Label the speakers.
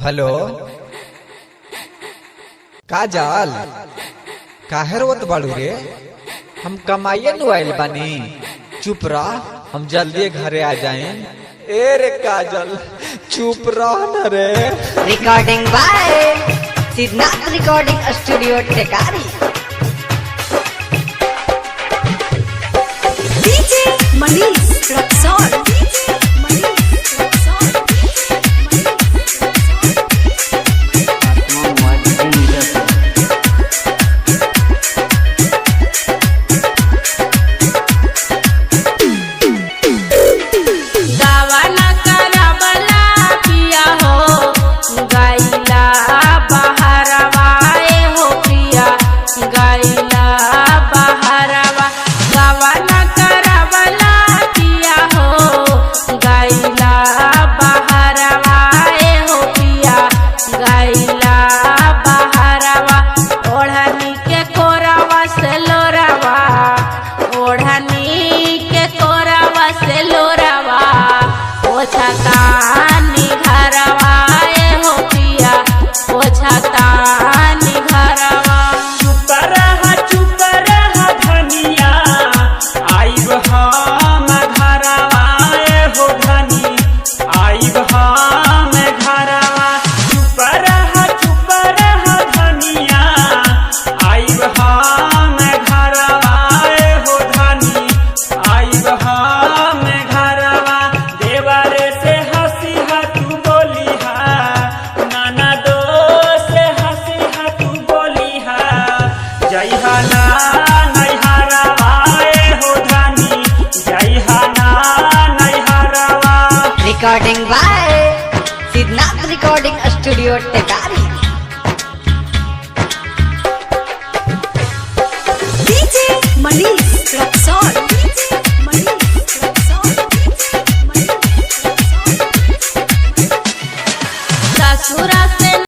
Speaker 1: Hello काजल काहे रोत बाड़ू रे? हम कमाइए नु आइल बानी, चुप रह, हम जल्दी घरे आ जाए। ए रे काजल चुप रह न रे।
Speaker 2: Recording by Siddhnath recording studio Tekari. DJ Manish Raxaul. Recording by Siddhnath recording studio Tekari.